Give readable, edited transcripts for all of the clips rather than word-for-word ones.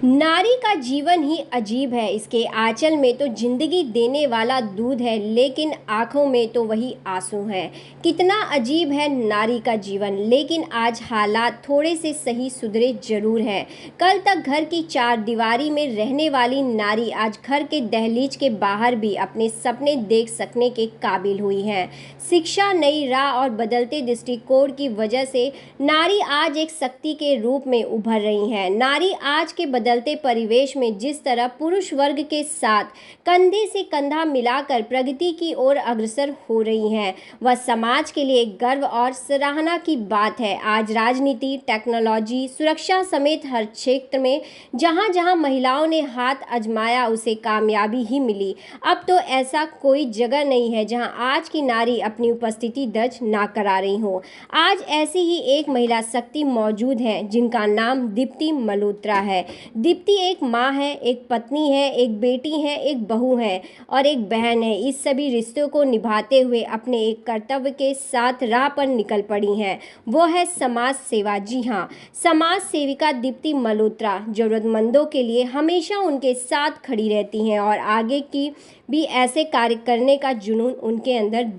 नारी का जीवन ही अजीब है। इसके आंचल में तो जिंदगी देने वाला दूध है, लेकिन आंखों में तो वही आंसू है। कितना अजीब है नारी का जीवन। लेकिन आज हालात थोड़े से सही सुधरे जरूर हैं। कल तक घर की चार दीवारी में रहने वाली नारी आज घर के दहलीज के बाहर भी अपने सपने देख सकने के काबिल हुई है। शिक्षा, नई राह और बदलते दृष्टिकोण की वजह से नारी आज एक शक्ति के रूप में उभर रही है। नारी आज के बदलते परिवेश में जिस तरह पुरुष वर्ग के साथ कंधे से कंधा मिलाकर प्रगति की ओर अग्रसर हो रही हैं, वह समाज के लिए गर्व और सराहना की बात है। आज राजनीति, टेक्नोलॉजी, सुरक्षा समेत हर क्षेत्र में जहां जहां महिलाओं ने हाथ आजमाया, उसे कामयाबी ही मिली। अब तो ऐसा कोई जगह नहीं है जहां आज की नारी अपनी उपस्थिति दर्ज ना करा रही हो। आज ऐसी ही एक महिला शक्ति मौजूद है जिनका नाम दीप्ति मल्होत्रा है। दीप्ति एक माँ है, एक पत्नी है, एक बेटी है, एक बहू है और एक बहन है। इस सभी रिश्तों को निभाते हुए अपने एक कर्तव्य के साथ राह पर निकल पड़ी हैं। वो है समाज सेवा। जी हाँ, समाज सेविका दीप्ति मल्होत्रा जरूरतमंदों के लिए हमेशा उनके साथ खड़ी रहती हैं और आगे की भी ऐसे कार्य करने का जुनून उनके अंदर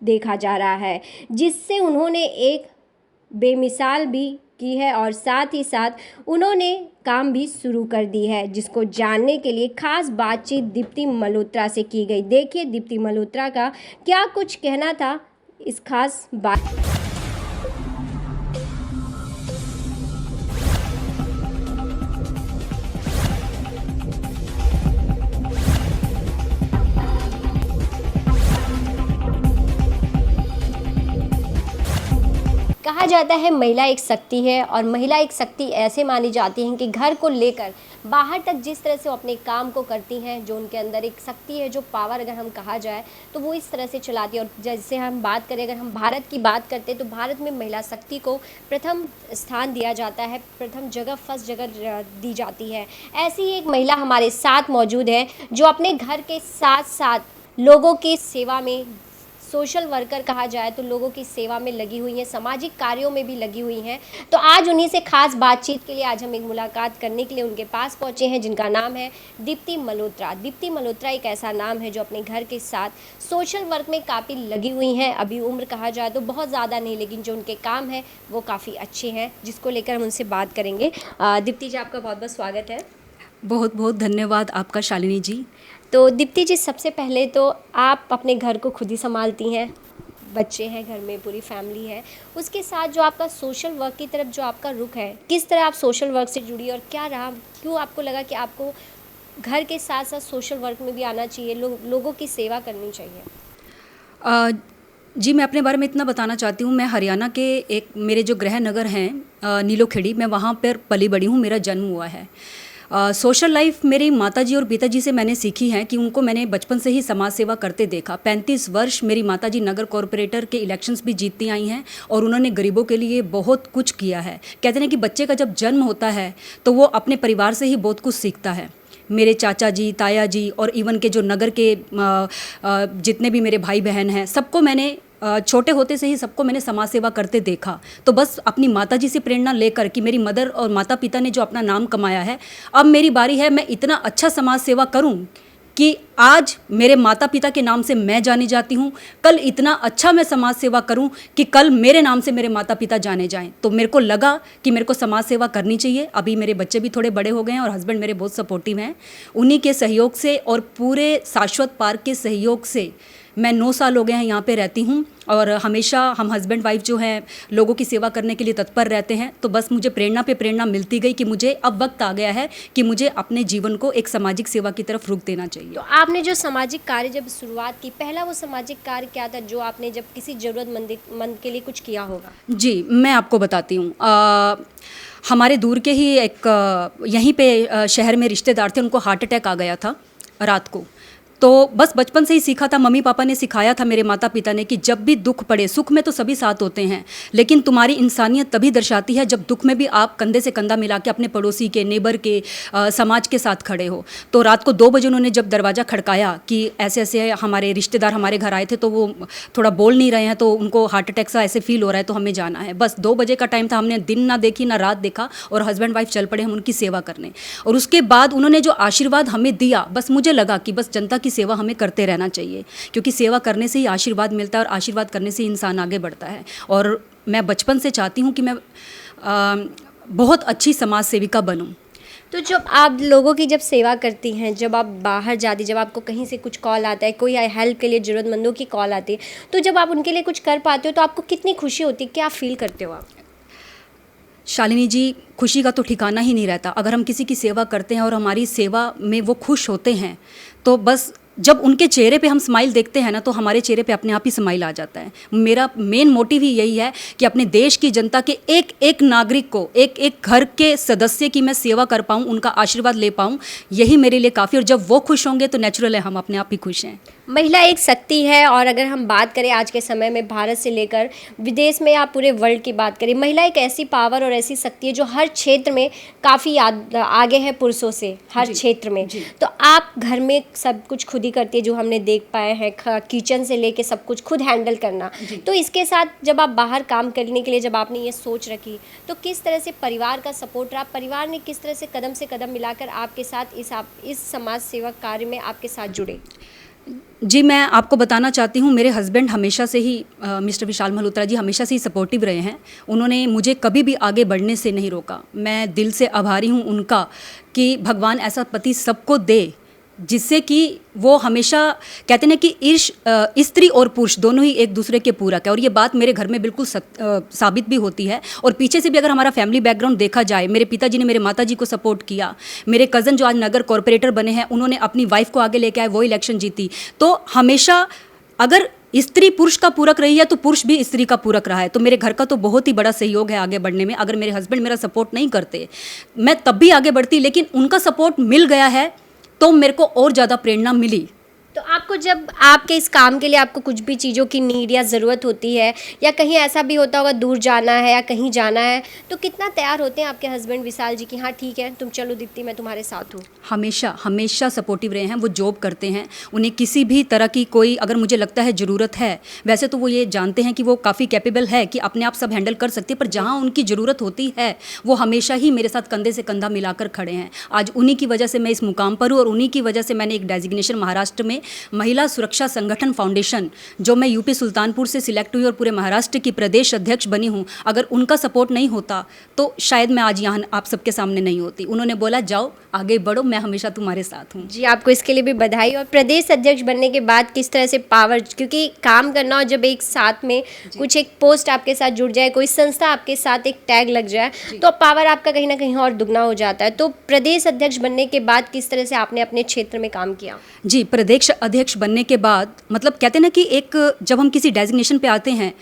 देखा जा रहा है, जिससे उन्होंने एक बेमिसाल भी की है और साथ ही साथ उन्होंने काम भी शुरू कर दी है, जिसको जानने के लिए खास बातचीत दीप्ति मल्होत्रा से की गई। देखिए दीप्ति मल्होत्रा का क्या कुछ कहना था इस खास बात। कहा जाता है महिला एक शक्ति है और महिला एक शक्ति ऐसे मानी जाती है कि घर को लेकर बाहर तक जिस तरह से वो अपने काम को करती हैं, जो उनके अंदर एक शक्ति है, जो पावर अगर हम कहा जाए तो वो इस तरह से चलाती है। और जैसे हम बात करें, अगर हम भारत की बात करते हैं तो भारत में महिला शक्ति को प्रथम स्थान दिया जाता है, प्रथम जगह, फर्स्ट जगह दी जाती है। ऐसी ही एक महिला हमारे साथ मौजूद है जो अपने घर के साथ साथ लोगों की सेवा में, सोशल वर्कर कहा जाए तो लोगों की सेवा में लगी हुई हैं, सामाजिक कार्यों में भी लगी हुई हैं। तो आज उन्हीं से खास बातचीत के लिए आज हम एक मुलाकात करने के लिए उनके पास पहुंचे हैं, जिनका नाम है दीप्ति मल्होत्रा। दीप्ति मल्होत्रा एक ऐसा नाम है जो अपने घर के साथ सोशल वर्क में काफ़ी लगी हुई हैं। अभी उम्र कहा जाए तो बहुत ज़्यादा नहीं, लेकिन जो उनके काम है वो काफ़ी अच्छे हैं, जिसको लेकर हम उनसे बात करेंगे। दीप्ति जी, आपका बहुत बहुत स्वागत है। बहुत बहुत धन्यवाद आपका शालिनी जी। तो दीप्ति जी, सबसे पहले तो आप अपने घर को खुद ही संभालती हैं, बच्चे हैं घर में, पूरी फैमिली है, उसके साथ जो आपका सोशल वर्क की तरफ जो आपका रुख है, किस तरह आप सोशल वर्क से जुड़ी और क्या रहा, क्यों आपको लगा कि आपको घर के साथ साथ सोशल वर्क में भी आना चाहिए, लोगों की सेवा करनी चाहिए? जी, मैं अपने बारे में इतना बताना चाहती हूँ। मैं हरियाणा के एक मेरे जो गृह नगर हैं नीलोखेड़ी, मैं वहाँ पर पली बड़ी हूँ, मेरा जन्म हुआ है। सोशल लाइफ मेरी माताजी और पिताजी से मैंने सीखी है कि उनको मैंने बचपन से ही समाज सेवा करते देखा। 35 वर्ष मेरी माताजी नगर कॉरपोरेटर के इलेक्शंस भी जीतती आई हैं और उन्होंने गरीबों के लिए बहुत कुछ किया है। कहते हैं कि बच्चे का जब जन्म होता है तो वो अपने परिवार से ही बहुत कुछ सीखता है। मेरे चाचा जी, ताया जी और इवन के जो नगर के जितने भी मेरे भाई बहन हैं, सबको मैंने छोटे होते से ही सबको मैंने समाज सेवा करते देखा। तो बस अपनी माताजी से प्रेरणा लेकर कि मेरी मदर और माता पिता ने जो अपना नाम कमाया है, अब मेरी बारी है मैं इतना अच्छा समाज सेवा करूं कि आज मेरे माता पिता के नाम से मैं जानी जाती हूँ, कल इतना अच्छा मैं समाज सेवा करूँ कि कल मेरे नाम से मेरे माता पिता जाने जाएं। तो मेरे को लगा कि मेरे को समाज सेवा करनी चाहिए। अभी मेरे बच्चे भी थोड़े बड़े हो गए हैं और हस्बैंड मेरे बहुत सपोर्टिव हैं। उन्हीं के सहयोग से और पूरे शाश्वत पार्क के सहयोग से मैं 9 साल हो गए हैं यहाँ पे रहती हूँ और हमेशा हम हस्बैंड वाइफ जो हैं लोगों की सेवा करने के लिए तत्पर रहते हैं। तो बस मुझे प्रेरणा पे प्रेरणा मिलती गई कि मुझे अब वक्त आ गया है कि मुझे अपने जीवन को एक सामाजिक सेवा की तरफ रुख देना चाहिए। तो आपने जो सामाजिक कार्य जब शुरुआत की, पहला वो सामाजिक कार्य क्या था जो आपने जब किसी ज़रूरतमंद के लिए कुछ किया होगा? जी, मैं आपको बताती हूँ। हमारे दूर के ही एक यहीं पे शहर में रिश्तेदार थे, उनको हार्ट अटैक आ गया था रात को। तो बस बचपन से ही सीखा था, मम्मी पापा ने सिखाया था, मेरे माता पिता ने, कि जब भी दुख पड़े, सुख में तो सभी साथ होते हैं, लेकिन तुम्हारी इंसानियत तभी दर्शाती है जब दुख में भी आप कंधे से कंधा मिला के अपने पड़ोसी के, नेबर के, समाज के साथ खड़े हो। तो रात को 2 बजे उन्होंने जब दरवाज़ा खड़काया कि ऐसे ऐसे हमारे रिश्तेदार हमारे घर आए थे, तो वो थोड़ा बोल नहीं रहे हैं, तो उनको हार्ट अटैक सा ऐसे फील हो रहा है, तो हमें जाना है। बस 2 बजे का टाइम था, हमने दिन ना देखी ना रात देखा, और हस्बैंड वाइफ चल पड़े हम उनकी सेवा करने। और उसके बाद उन्होंने जो आशीर्वाद हमें दिया, बस मुझे लगा कि बस जनता की सेवा हमें करते रहना चाहिए, क्योंकि सेवा करने से ही आशीर्वाद मिलता है, और आशीर्वाद करने से ही इंसान आगे बढ़ता है। और मैं बचपन से चाहती हूँ कि मैं बहुत अच्छी समाज सेविका बनूँ। तो जब आप लोगों की जब सेवा करती हैं, जब आप बाहर जाती, जब आपको कहीं से कुछ कॉल आता है, कोई हेल्प के लिए ज़रूरतमंदों की कॉल आती है, तो जब आप उनके लिए कुछ कर पाते हो तो आपको कितनी खुशी होती है, क्या फील करते हो आप? शालिनी जी, खुशी का तो ठिकाना ही नहीं रहता। अगर हम किसी की सेवा करते हैं और हमारी सेवा में वो खुश होते हैं, तो बस जब उनके चेहरे पे हम स्माइल देखते हैं ना, तो हमारे चेहरे पे अपने आप ही स्माइल आ जाता है। मेरा मेन मोटिव ही यही है कि अपने देश की जनता के एक एक नागरिक को, एक एक घर के सदस्य की मैं सेवा कर पाऊँ, उनका आशीर्वाद ले पाऊँ, यही मेरे लिए काफ़ी। और जब वो खुश होंगे तो नेचुरल है हम अपने आप ही खुश हैं। महिला एक शक्ति है, और अगर हम बात करें आज के समय में भारत से लेकर विदेश में या पूरे वर्ल्ड की बात करें, महिला एक ऐसी पावर और ऐसी शक्ति है जो हर क्षेत्र में काफ़ी आगे है पुरुषों से, हर क्षेत्र में। तो आप घर में सब कुछ खुद ही करती है, जो हमने देख पाए हैं, किचन से लेके सब कुछ खुद हैंडल करना। तो इसके साथ जब आप बाहर काम करने के लिए जब आपने ये सोच रखी, तो किस तरह से परिवार का सपोर्ट रहा, परिवार ने किस तरह से कदम मिलाकर आपके साथ इस समाज सेवा कार्य में आपके साथ जुड़े? जी, मैं आपको बताना चाहती हूँ, मेरे हस्बैंड हमेशा से ही मिस्टर विशाल मल्होत्रा जी हमेशा से ही सपोर्टिव रहे हैं। उन्होंने मुझे कभी भी आगे बढ़ने से नहीं रोका। मैं दिल से आभारी हूँ उनका कि भगवान ऐसा पति सबको दे जिससे कि वो हमेशा कहते हैं कि स्त्री और पुरुष दोनों ही एक दूसरे के पूरक है। और ये बात मेरे घर में बिल्कुल साबित भी होती है। और पीछे से भी अगर हमारा फैमिली बैकग्राउंड देखा जाए, मेरे पिताजी ने मेरे माताजी को सपोर्ट किया, मेरे कज़न जो आज नगर कॉरपोरेटर बने हैं उन्होंने अपनी वाइफ को आगे लेके आए, वो इलेक्शन जीती। तो हमेशा अगर स्त्री पुरुष का पूरक रही है तो पुरुष भी स्त्री का पूरक रहा है। तो मेरे घर का तो बहुत ही बड़ा सहयोग है आगे बढ़ने में। अगर मेरे हस्बैंड मेरा सपोर्ट नहीं करते, मैं तब भी आगे बढ़ती, लेकिन उनका सपोर्ट मिल गया है तो मेरे को और ज़्यादा प्रेरणा मिली। तो आपको जब आपके इस काम के लिए आपको कुछ भी चीज़ों की नीड या ज़रूरत होती है, या कहीं ऐसा भी होता होगा दूर जाना है या कहीं जाना है, तो कितना तैयार होते हैं आपके हस्बैंड विशाल जी कि हाँ ठीक है तुम चलो दीप्ति, मैं तुम्हारे साथ हूँ? हमेशा हमेशा सपोर्टिव रहे हैं। वो जॉब करते हैं, उन्हें किसी भी तरह की कोई अगर मुझे लगता है ज़रूरत है, वैसे तो वो ये जानते हैं कि वो काफ़ी कैपेबल है कि अपने आप सब हैंडल कर सकते हैं, पर जहाँ उनकी ज़रूरत होती है वो हमेशा ही मेरे साथ कंधे से कंधा मिलाकर खड़े हैं। आज उन्हीं की वजह से मैं इस मुकाम पर हूँ, और उन्हीं की वजह से मैंने एक डेजिग्नेशन महाराष्ट्र में महिला सुरक्षा संगठन फाउंडेशन, जो मैं यूपी सुल्तानपुर से सिलेक्ट हुई और पूरे महाराष्ट्र की प्रदेश अध्यक्ष बनी हूँ, अगर उनका सपोर्ट नहीं होता तो शायद मैं आज यहाँ आप सबके सामने नहीं होती। उन्होंने बोला जाओ आगे बढ़ो, मैं हमेशा तुम्हारे साथ हूँ। जी, आपको इसके लिए भी बधाई। और प्रदेश अध्यक्ष बनने के बाद किस तरह से पावर, क्योंकि काम करना और जब एक साथ में कुछ एक पोस्ट आपके साथ जुड़ जाए, कोई संस्था आपके साथ एक टैग लग जाए, तो पावर आपका कहीं ना कहीं और दुगना हो जाता है। तो प्रदेश अध्यक्ष बनने के बाद किस तरह से आपने अपने क्षेत्र में काम किया? जी, प्रदेश अध्यक्ष बनने के बाद मतलब कहते हैं ना कि एक जब हम किसी डेजिग्नेशन पे आते हैं,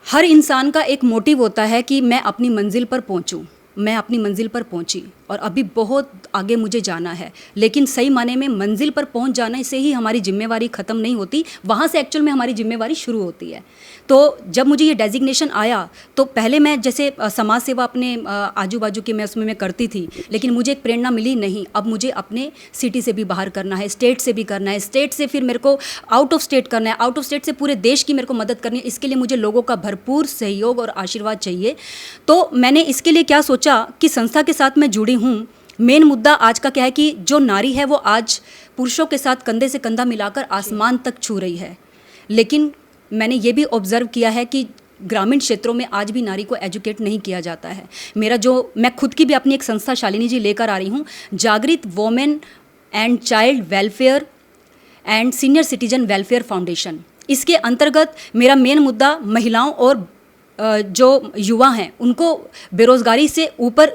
हर इंसान का एक मोटिव होता है कि मैं अपनी मंजिल पर पहुंचूं। मैं अपनी मंजिल पर पहुंची और अभी बहुत आगे मुझे जाना है, लेकिन सही माने में मंजिल पर पहुंच जाने से ही हमारी जिम्मेवारी ख़त्म नहीं होती, वहाँ से एक्चुअल में हमारी जिम्मेवारी शुरू होती है। तो जब मुझे ये डेजिग्नेशन आया तो पहले मैं जैसे समाज सेवा अपने आजू बाजू के मैं उसमें मैं करती थी, लेकिन मुझे एक प्रेरणा मिली नहीं। अब मुझे अपने सिटी से भी बाहर करना है, स्टेट से भी करना है, स्टेट से फिर मेरे को आउट ऑफ स्टेट करना है, आउट ऑफ स्टेट से पूरे देश की मेरे को मदद करनी है। इसके लिए मुझे लोगों का भरपूर सहयोग और आशीर्वाद चाहिए। तो मैंने इसके लिए क्या सोचा कि संस्था के साथ मैं जुड़ी हूँ। मेन मुद्दा आज का क्या है कि जो नारी है वो आज पुरुषों के साथ कंधे से कंधा मिलाकर आसमान तक छू रही है, लेकिन मैंने ये भी ऑब्जर्व किया है कि ग्रामीण क्षेत्रों में आज भी नारी को एजुकेट नहीं किया जाता है। मैं खुद की भी अपनी एक संस्था शालिनी जी लेकर आ रही हूँ, जागृत women and child welfare and senior citizen welfare foundation. इसके अंतर्गत मेरा मेन मुद्दा महिलाओं और जो युवा हैं उनको बेरोज़गारी से ऊपर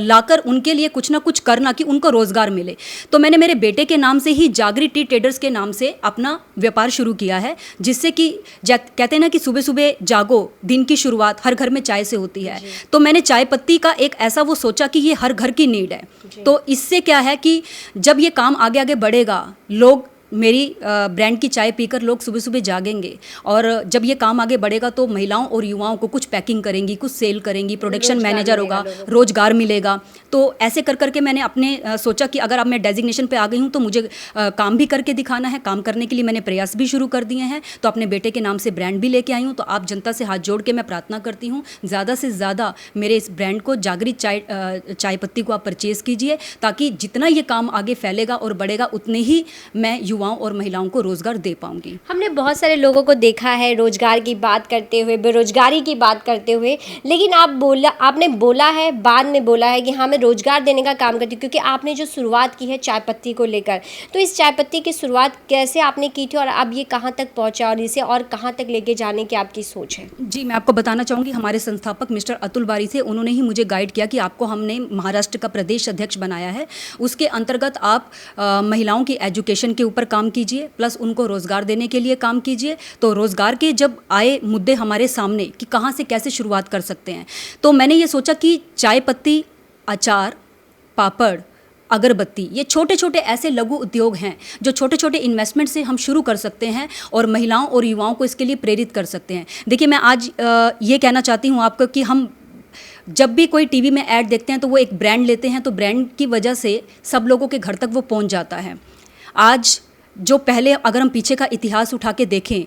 लाकर उनके लिए कुछ ना कुछ करना कि उनको रोज़गार मिले। तो मैंने मेरे बेटे के नाम से ही जागृत टी ट्रेडर्स के नाम से अपना व्यापार शुरू किया है, जिससे कि कहते हैं ना कि सुबह सुबह जागो, दिन की शुरुआत हर घर में चाय से होती है। तो मैंने चाय पत्ती का एक ऐसा वो सोचा कि ये हर घर की नीड है। तो इससे क्या है कि जब ये काम आगे आगे बढ़ेगा, लोग मेरी ब्रांड की चाय पीकर लोग सुबह सुबह जागेंगे और जब ये काम आगे बढ़ेगा तो महिलाओं और युवाओं को कुछ पैकिंग करेंगी, कुछ सेल करेंगी, प्रोडक्शन मैनेजर होगा, रोजगार मिलेगा। तो ऐसे कर करके मैंने अपने सोचा कि अगर अब मैं डेजिग्नेशन पे आ गई हूँ तो मुझे काम भी करके दिखाना है। काम करने के लिए मैंने प्रयास भी शुरू कर दिए हैं। तो अपने बेटे के नाम से ब्रांड भी लेके आई हूँ। तो आप जनता से हाथ जोड़ के मैं प्रार्थना करती हूँ, ज़्यादा से ज़्यादा मेरे इस ब्रांड को जागृत चाय पत्ती को आप परचेज़ कीजिए, ताकि जितना ये काम आगे फैलेगा और बढ़ेगा उतने ही मैं युवाओं और महिलाओं को रोज़गार दे पाऊँगी। हमने बहुत सारे लोगों को देखा है रोजगार की बात करते हुए, बेरोजगारी की बात करते हुए, लेकिन आपने बोला है, बाद में बोला है कि हाँ मैं रोजगार देने का काम करती हूँ, क्योंकि आपने जो शुरुआत की है चाय पत्ती को लेकर, तो इस चाय पत्ती की शुरुआत कैसे आपने की थी और अब ये कहाँ तक पहुँचा और इसे और कहाँ तक लेके जाने की आपकी सोच है? जी, मैं आपको बताना चाहूँगी, हमारे संस्थापक मिस्टर अतुल बारी थे, उन्होंने ही मुझे गाइड किया कि आपको हमने महाराष्ट्र का प्रदेश अध्यक्ष बनाया है, उसके अंतर्गत आप महिलाओं की एजुकेशन के ऊपर काम कीजिए, प्लस उनको रोज़गार देने के लिए काम कीजिए। तो रोज़गार के जब आए मुद्दे हमारे सामने कि कहाँ से कैसे शुरुआत कर सकते हैं, तो मैंने ये सोचा कि चाय पत्ती, अचार, पापड़, अगरबत्ती, ये छोटे छोटे ऐसे लघु उद्योग हैं जो छोटे छोटे इन्वेस्टमेंट से हम शुरू कर सकते हैं और महिलाओं और युवाओं को इसके लिए प्रेरित कर सकते हैं। देखिए, मैं आज ये कहना चाहती हूँ आपको कि हम जब भी कोई टीवी में ऐड देखते हैं तो वो एक ब्रांड लेते हैं, तो ब्रांड की वजह से सब लोगों के घर तक वो पहुंच जाता है। आज जो पहले अगर हम पीछे का इतिहास उठा के देखें,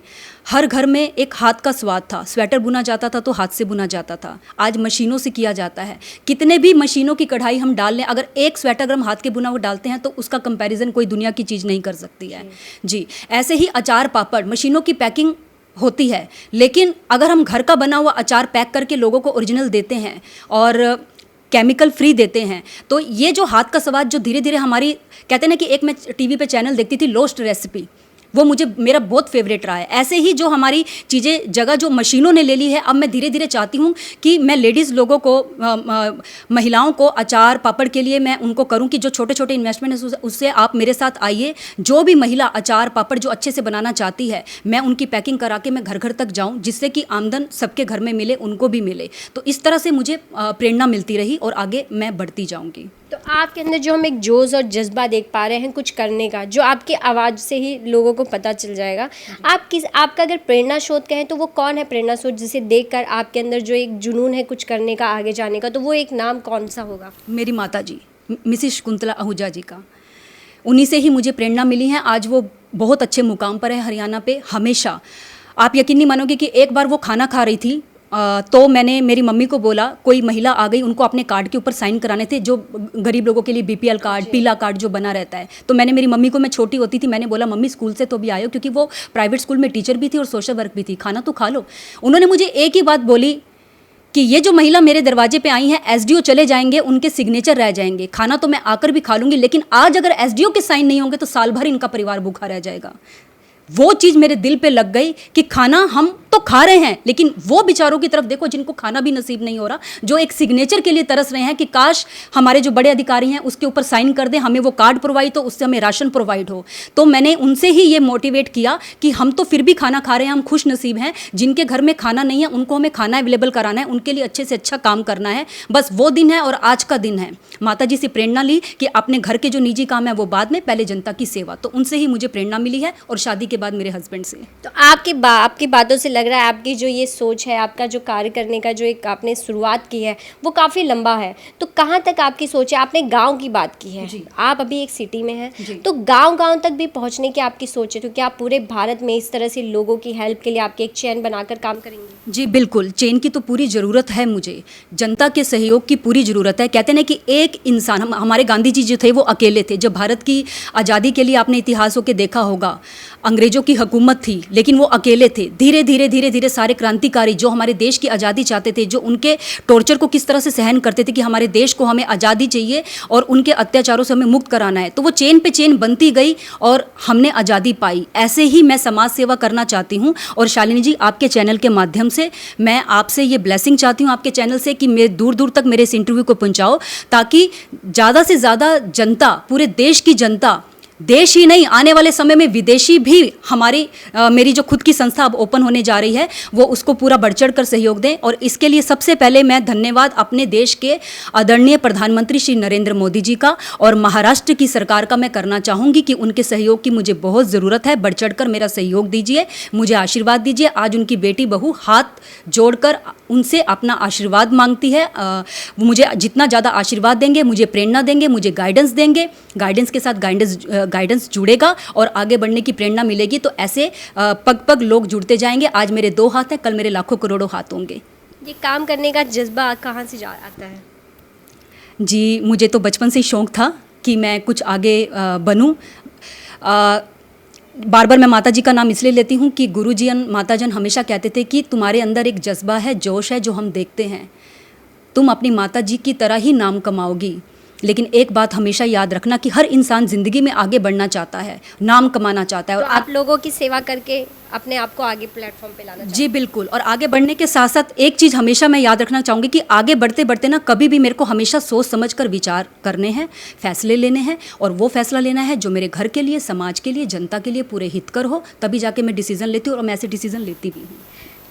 हर घर में एक हाथ का स्वाद था। स्वेटर बुना जाता था तो हाथ से बुना जाता था, आज मशीनों से किया जाता है। कितने भी मशीनों की कढ़ाई हम डाल लें, अगर एक स्वेटर अगर हम हाथ के बुना हुआ डालते हैं तो उसका कंपैरिजन कोई दुनिया की चीज़ नहीं कर सकती है। जी, ऐसे ही अचार पापड़, मशीनों की पैकिंग होती है, लेकिन अगर हम घर का बना हुआ अचार पैक करके लोगों को ओरिजिनल देते हैं और केमिकल फ्री देते हैं, तो ये जो हाथ का स्वाद जो धीरे धीरे हमारी, कहते हैं ना कि एक मैं टीवी पे चैनल देखती थी लोस्ट रेसिपी, वो मुझे मेरा बहुत फेवरेट रहा है। ऐसे ही जो हमारी चीज़ें जगह जो मशीनों ने ले ली है, अब मैं धीरे धीरे चाहती हूँ कि मैं लेडीज़ लोगों को, महिलाओं को अचार पापड़ के लिए मैं उनको करूँ कि जो छोटे छोटे इन्वेस्टमेंट है उससे आप मेरे साथ आइए। जो भी महिला अचार पापड़ जो अच्छे से बनाना चाहती है, मैं उनकी पैकिंग करा के मैं घर घर तक जाऊँ, जिससे कि आमदन सबके घर में मिले, उनको भी मिले। तो इस तरह से मुझे प्रेरणा मिलती रही और आगे मैं बढ़ती जाऊँगी। तो आपके अंदर जो हम एक जोश और जज्बा देख पा रहे हैं कुछ करने का, जो आपकी आवाज़ से ही लोगों को पता चल जाएगा, आपका अगर प्रेरणा स्रोत कहें तो वो कौन है प्रेरणा स्रोत, जिसे देखकर आपके अंदर जो एक जुनून है कुछ करने का, आगे जाने का, तो वो एक नाम कौन सा होगा? मेरी माता जी, मिसिस शकुंतला आहूजा जी का, उन्हीं से ही मुझे प्रेरणा मिली है। आज वो बहुत अच्छे मुकाम पर है हरियाणा पे। हमेशा आप यकीन नहीं मानोगे कि एक बार वो खाना खा रही थी, तो मैंने मेरी मम्मी को बोला, कोई महिला आ गई, उनको अपने कार्ड के ऊपर साइन कराने थे, जो गरीब लोगों के लिए बीपीएल कार्ड, पीला कार्ड जो बना रहता है। तो मैंने मेरी मम्मी को, मैं छोटी होती थी, मैंने बोला मम्मी स्कूल से तो भी आए हो, क्योंकि वो प्राइवेट स्कूल में टीचर भी थी और सोशल वर्क भी थी, खाना तो खा लो। उन्होंने मुझे एक ही बात बोली कि ये जो महिला मेरे दरवाजे पे आई हैं, एसडीओ चले जाएंगे, उनके सिग्नेचर रह जाएंगे, खाना तो मैं आकर भी खा लूँगी, लेकिन आज अगर एसडीओ के साइन नहीं होंगे तो साल भर इनका परिवार भूखा रह जाएगा। वो चीज़ मेरे दिल पे लग गई कि खाना हम तो खा रहे हैं, लेकिन वो बेचारों की तरफ देखो जिनको खाना भी नसीब नहीं हो रहा, जो एक सिग्नेचर के लिए तरस रहे हैं कि काश हमारे जो बड़े अधिकारी हैं उसके ऊपर साइन कर दें, हमें वो कार्ड प्रोवाइड हो, उससे हमें राशन प्रोवाइड हो। तो मैंने उनसे ही ये मोटिवेट किया कि हम तो फिर भी खाना खा रहे हैं, हम खुश नसीब हैं। जिनके घर में खाना नहीं है उनको हमें खाना अवेलेबल कराना है, उनके लिए अच्छे से अच्छा काम करना है। बस वो दिन है और आज का दिन है। माता जी से प्रेरणा ली कि अपने घर के जो निजी काम है वो बाद में, पहले जनता की सेवा। तो उनसे ही मुझे प्रेरणा मिली है और शादी के बाद मेरे हस्बैंड से। तो आपकी बातों से लग रहा है आपकी जो ये सोच है, आपका जो कार्य करने का जो एक आपने शुरुआत की है वो काफ़ी लंबा है। तो कहाँ तक आपकी सोच है? आपने गांव की बात की है, आप अभी एक सिटी में हैं, तो गांव तक भी पहुँचने की आपकी सोच है, क्योंकि आप पूरे भारत में इस तरह से लोगों की हेल्प के लिए आपके एक चेन बनाकर काम करेंगे? जी बिल्कुल, चेन की तो पूरी ज़रूरत है मुझे, जनता के सहयोग की पूरी ज़रूरत है। कहते हैं कि एक इंसान, हमारे गांधी जी जो थे वो अकेले थे। जब भारत की आज़ादी के लिए आपने इतिहासों के देखा होगा, अंग्रेज़ों की हुकूमत थी लेकिन वो अकेले थे। धीरे धीरे सारे क्रांतिकारी जो हमारे देश की आज़ादी चाहते थे, जो उनके टॉर्चर को किस तरह से सहन करते थे कि हमारे देश को, हमें आज़ादी चाहिए और उनके अत्याचारों से हमें मुक्त कराना है, तो वो चेन पे चेन बनती गई और हमने आज़ादी पाई। ऐसे ही मैं समाज सेवा करना चाहती हूँ और शालिनी जी, आपके चैनल के माध्यम से मैं आपसे ये ब्लेसिंग चाहती हूँ आपके चैनल से कि मेरे दूर दूर तक मेरे इस इंटरव्यू को पहुँचाओ, ताकि ज़्यादा से ज़्यादा जनता, पूरे देश की जनता देश ही नहीं, आने वाले समय में विदेशी भी मेरी जो खुद की संस्था अब ओपन होने जा रही है वो उसको पूरा बढ़ चढ़ कर सहयोग दें। और इसके लिए सबसे पहले मैं धन्यवाद अपने देश के आदरणीय प्रधानमंत्री श्री नरेंद्र मोदी जी का और महाराष्ट्र की सरकार का मैं करना चाहूँगी कि उनके सहयोग की मुझे बहुत ज़रूरत है। बढ़ चढ़ कर मेरा सहयोग दीजिए, मुझे आशीर्वाद दीजिए। आज उनकी बेटी बहू हाथ जोड़कर उनसे अपना आशीर्वाद मांगती है। वो मुझे जितना ज़्यादा आशीर्वाद देंगे, मुझे प्रेरणा देंगे, मुझे गाइडेंस देंगे, गाइडेंस के साथ गाइडेंस जुड़ेगा और आगे बढ़ने की प्रेरणा मिलेगी। तो ऐसे पग पग लोग जुड़ते जाएंगे। आज मेरे 2 हाथ हैं, कल मेरे लाखों करोड़ों हाथ होंगे। ये काम करने का जज्बा कहाँ से आता है? जी, मुझे तो बचपन से ही शौक़ था कि मैं कुछ आगे बनूं। बार बार मैं माता जी का नाम इसलिए लेती हूँ कि गुरुजीन माताजन हमेशा कहते थे कि तुम्हारे अंदर एक जज्बा है, जोश है जो हम देखते हैं। तुम अपनी माता जी की तरह ही नाम कमाओगी। लेकिन एक बात हमेशा याद रखना कि हर इंसान ज़िंदगी में आगे बढ़ना चाहता है, नाम कमाना चाहता है। तो और आप लोगों की सेवा करके अपने आप को आगे प्लेटफॉर्म पे लाना चाहते हैं? जी बिल्कुल। और आगे बढ़ने के साथ साथ एक चीज़ हमेशा मैं याद रखना चाहूँगी कि आगे बढ़ते बढ़ते ना कभी भी मेरे को हमेशा सोच समझ कर विचार करने हैं, फैसले लेने हैं। और वो फैसला लेना है जो मेरे घर के लिए, समाज के लिए, जनता के लिए पूरे हितकर हो, तभी जाके मैं डिसीज़न लेती हूँ। और मैं ऐसे डिसीज़न लेती भी हूँ।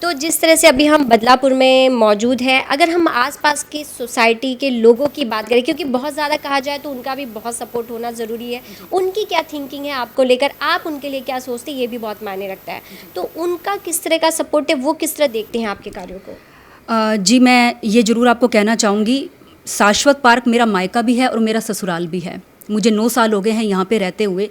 तो जिस तरह से अभी हम बदलापुर में मौजूद हैं, अगर हम आसपास की सोसाइटी के लोगों की बात करें, क्योंकि बहुत ज़्यादा कहा जाए तो उनका भी बहुत सपोर्ट होना ज़रूरी है। उनकी क्या थिंकिंग है आपको लेकर, आप उनके लिए क्या सोचते हैं, ये भी बहुत मायने रखता है। तो उनका किस तरह का सपोर्ट है, वो किस तरह देखते हैं आपके कार्यों को? जी, मैं ये ज़रूर आपको कहना चाहूँगी, शाश्वत पार्क मेरा मायका भी है और मेरा ससुराल भी है। मुझे 9 साल हो गए हैं यहाँ पे रहते हुए।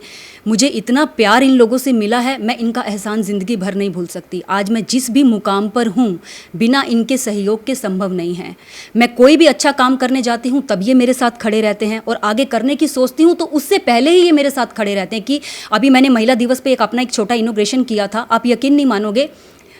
मुझे इतना प्यार इन लोगों से मिला है, मैं इनका एहसान ज़िंदगी भर नहीं भूल सकती। आज मैं जिस भी मुकाम पर हूँ, बिना इनके सहयोग के संभव नहीं है। मैं कोई भी अच्छा काम करने जाती हूँ तब ये मेरे साथ खड़े रहते हैं, और आगे करने की सोचती हूँ तो उससे पहले ही ये मेरे साथ खड़े रहते हैं। कि अभी मैंने महिला दिवस पे अपना एक छोटा इनोग्रेशन किया था। आप यकीन नहीं मानोगे,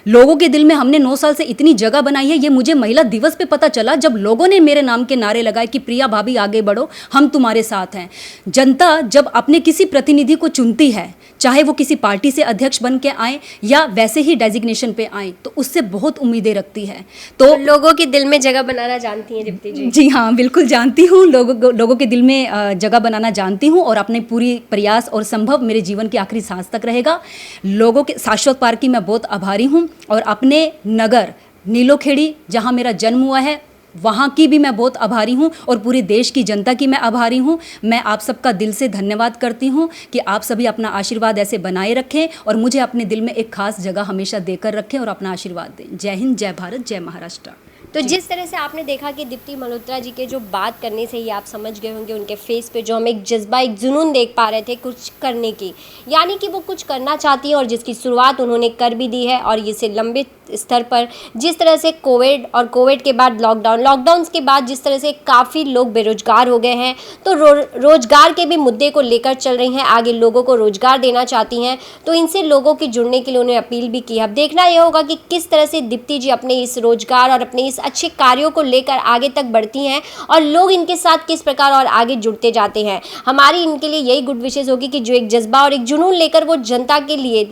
लोगों के दिल में हमने 9 साल से इतनी जगह बनाई है। ये मुझे महिला दिवस पे पता चला जब लोगों ने मेरे नाम के नारे लगाए कि प्रिया भाभी आगे बढ़ो, हम तुम्हारे साथ हैं। जनता जब अपने किसी प्रतिनिधि को चुनती है, चाहे वो किसी पार्टी से अध्यक्ष बन के आए या वैसे ही डेजिग्नेशन पे आए, तो उससे बहुत उम्मीदें रखती है। तो लोगों के दिल में जगह बनाना जानती हैं दीप्ति जी? जी हाँ, बिल्कुल जानती हूँ। लोगों के दिल में जगह बनाना जानती हूँ, और अपने पूरी प्रयास और संभव मेरे जीवन के आखिरी सांस तक रहेगा। लोगों के शाश्वत पार्क की मैं बहुत आभारी हूँ, और अपने नगर नीलोखेड़ी जहाँ मेरा जन्म हुआ है वहाँ की भी मैं बहुत आभारी हूँ, और पूरे देश की जनता की मैं आभारी हूँ। मैं आप सबका दिल से धन्यवाद करती हूँ कि आप सभी अपना आशीर्वाद ऐसे बनाए रखें और मुझे अपने दिल में एक खास जगह हमेशा देकर रखें और अपना आशीर्वाद दें। जय हिंद, जय भारत, जय महाराष्ट्र। तो जिस तरह से आपने देखा कि दीप्ति मल्होत्रा जी के जो बात करने से ही आप समझ गए होंगे उनके फेस पे जो हम एक जज्बा, एक जुनून देख पा रहे थे कुछ करने की, यानी कि वो कुछ करना चाहती हैं और जिसकी शुरुआत उन्होंने कर भी दी है। और इसे लंबे स्तर पर जिस तरह से कोविड और कोविड के बाद लॉकडाउन के बाद जिस तरह से काफ़ी लोग बेरोजगार हो गए हैं, तो रोजगार के भी मुद्दे को लेकर चल रही हैं, आगे लोगों को रोजगार देना चाहती हैं। तो इनसे लोगों की जुड़ने के लिए उन्हें अपील भी की। अब देखना यह होगा कि किस तरह से दीप्ति जी अपने इस रोजगार और अपने इस अच्छे कार्यों को लेकर आगे तक बढ़ती हैं और लोग इनके साथ किस प्रकार और आगे जुड़ते जाते हैं। हमारी इनके लिए यही गुड विशेष होगी कि जो एक जज्बा और एक जुनून लेकर वो जनता के लिए,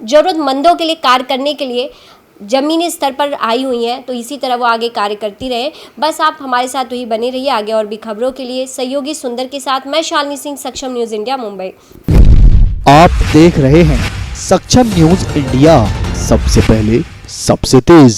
ज़रूरतमंदों के लिए कार्य करने के लिए ज़मीनी स्तर पर आई हुई हैं, तो इसी तरह वो आगे कार्य करती रहे। बस आप हमारे साथ ही बने रहिए। आगे और भी खबरों के लिए सहयोगी सुंदर के साथ मैं शालिनी सिंह, सक्षम न्यूज़ इंडिया, मुंबई। आप देख रहे हैं सक्षम न्यूज़ इंडिया, सबसे पहले सबसे तेज।